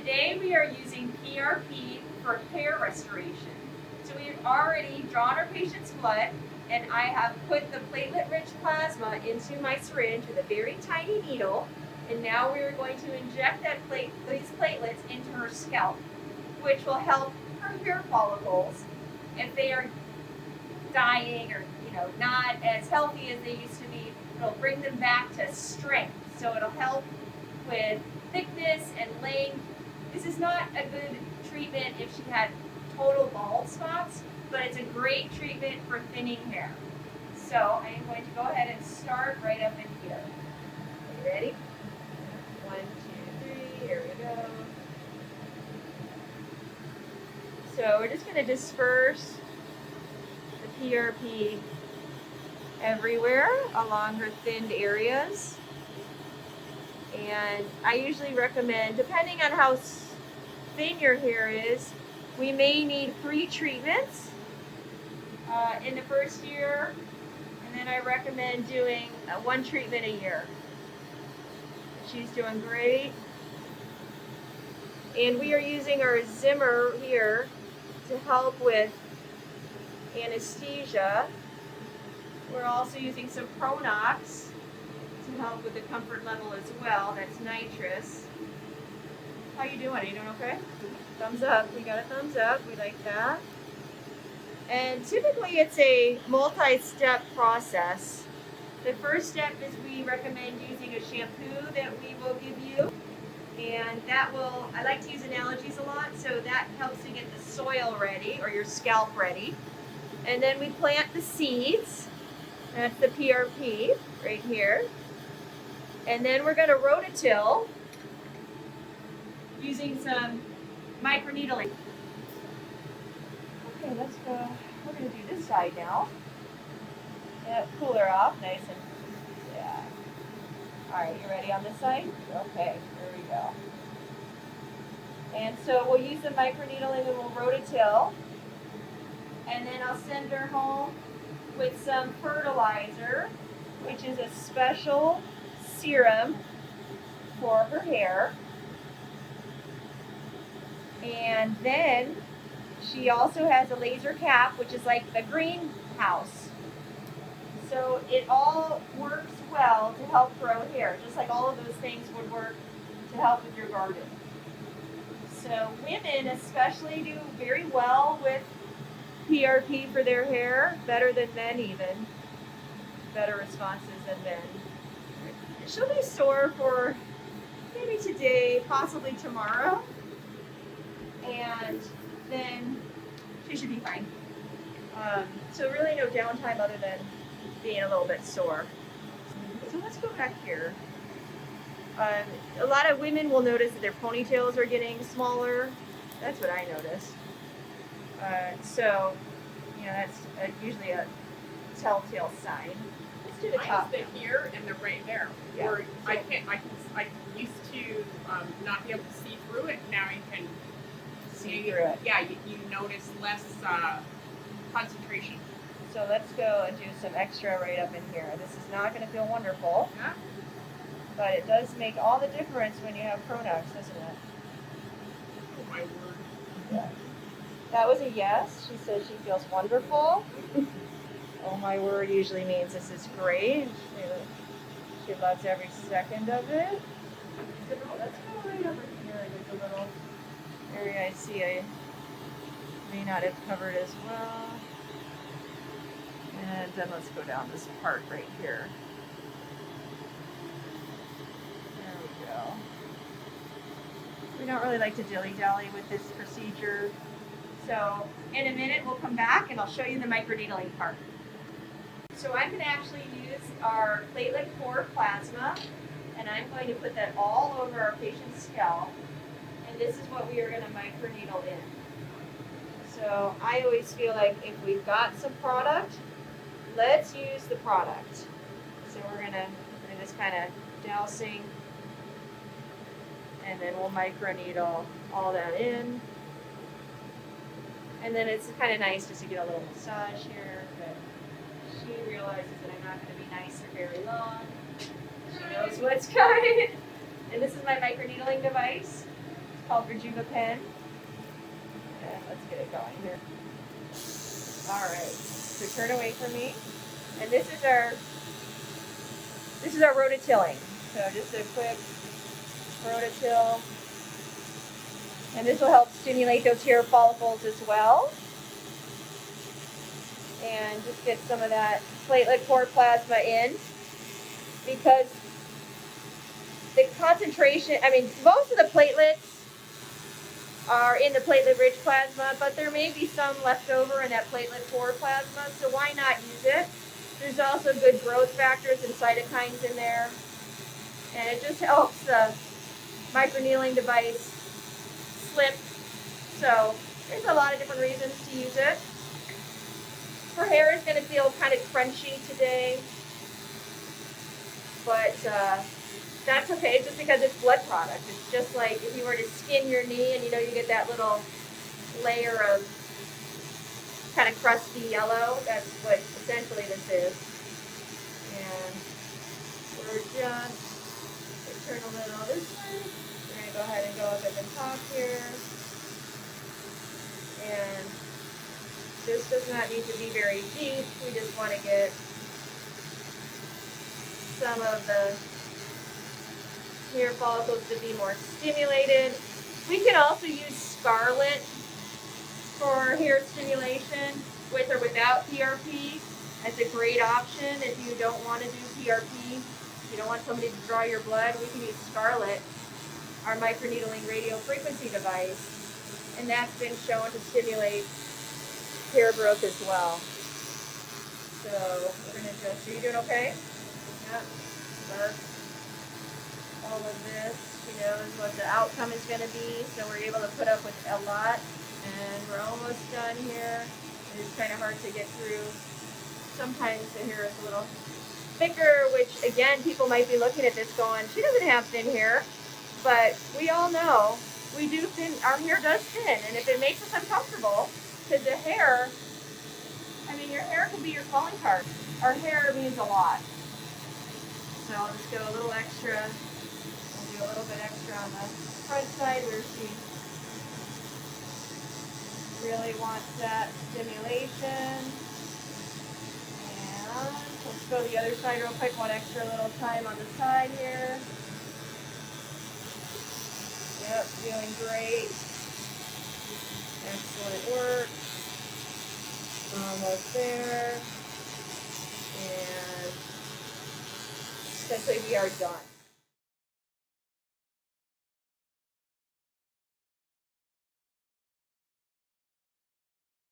Today we are using PRP for hair restoration. So we've already drawn our patient's blood, and I have put the platelet-rich plasma into my syringe with a very tiny needle, and now we are going to inject these platelets into her scalp, which will help her hair follicles if they are dying or not as healthy as they used to be. It'll bring them back to strength, so it'll help with thickness and length. This is not a good treatment if she had total bald spots, but it's a great treatment for thinning hair. So I am going to go ahead and start right up in here. Are you ready? 1, 2, 3, here we go. So we're just going to disperse the PRP everywhere along her thinned areas. And I usually recommend, depending on how thin your hair is, we may need 3 treatments in the first year, and then I recommend doing 1 treatment a year. She's doing great. And we are using our Zimmer here to help with anesthesia. We're also using some Pronox to help with the comfort level as well. That's nitrous. How you doing? Are you doing okay? Thumbs up. We got a thumbs up. We like that. And typically it's a multi-step process. The first step is we recommend using a shampoo that we will give you. And that will, I like to use analogies a lot, so that helps to get the soil ready, or your scalp ready. And then we plant the seeds. That's the PRP right here. And then we're going to rototill using some microneedling. Okay, let's go. We're going to do this side now. Yeah, cool her off nice and, yeah. All right, you ready on this side? Okay, here we go. And so we'll use the microneedling and we'll rototill. And then I'll send her home with some fertilizer, which is a special serum for her hair. And then she also has a laser cap, which is like the greenhouse. So it all works well to help grow hair, just like all of those things would work to help with your garden. So women especially do very well with PRP for their hair, better than men even. Better responses than men. She'll be sore for maybe today, possibly tomorrow. And then she should be fine. So really no downtime other than being a little bit sore. So let's go back here. A lot of women will notice that their ponytails are getting smaller. That's what I noticed. So, that's usually a telltale sign. Let's do the top. I used to here and the right there. Yeah. Or I used to not be able to see through it. Now you can See through it. Yeah, you notice less concentration. So let's go and do some extra right up in here. This is not going to feel wonderful, Yeah. but it does make all the difference when you have Pronox, doesn't it? Oh my word. Yeah. That was a yes. She says she feels wonderful. Oh my word usually means this is great. She loves every second of it. So let's go right over here. There's a little area I see I may not have covered as well. And then let's go down this part right here. There we go. We don't really like to dilly-dally with this procedure. So in a minute we'll come back and I'll show you the microneedling part. So I'm going to actually use our platelet core plasma, and I'm going to put that all over our patient's scalp. And this is what we are going to microneedle in. So I always feel like if we've got some product, let's use the product. So we're going to do this kind of dousing, and then we'll microneedle all that in. And then it's kind of nice just to get a little massage here, but she realizes that I'm not going to be nice for very long. She knows what's coming. And this is my microneedling device. called RejuvenationMD. And let's get it going here. All right. So turn away from me. And this is our rototilling. So just a quick rototill. And this will help stimulate those hair follicles as well. And just get some of that platelet core plasma in, because the concentration, I mean, most of the platelets are in the platelet-rich plasma, but there may be some left over in that platelet core plasma, so why not use it? There's also good growth factors and cytokines in there, and it just helps the microneedling device slip. So there's a lot of different reasons to use it. Her hair is going to feel kind of crunchy today, but that's okay, just because it's blood product. It's just like if you were to skin your knee and you get that little layer of kind of crusty yellow. That's what essentially this is. And we're just turn a little this way. We're going to go ahead and go up at the top here. And this does not need to be very deep. We just want to get some of the hair follicles to be more stimulated. We can also use scarlet for hair stimulation with or without PRP. That's a great option if you don't want to do PRP. If you don't want somebody to draw your blood, we can use scarlet, our microneedling radio frequency device, and that's been shown to stimulate hair growth as well. So we're going to just, are you doing okay? Yeah. Start all of this, is what the outcome is going to be. So we're able to put up with a lot, and we're almost done here. It's kind of hard to get through. Sometimes the hair is a little thicker, which again, people might be looking at this going, she doesn't have thin hair, but we all know we do thin, our hair does thin, and if it makes us uncomfortable, because the hair, I mean, your hair can be your calling card. Our hair means a lot. So I'll just go a little extra. I'll do a little bit extra on the front side where she really wants that stimulation. And let's go the other side real quick. One extra little time on the side here. Yep, doing great. Excellent work. Almost there. And essentially we are done.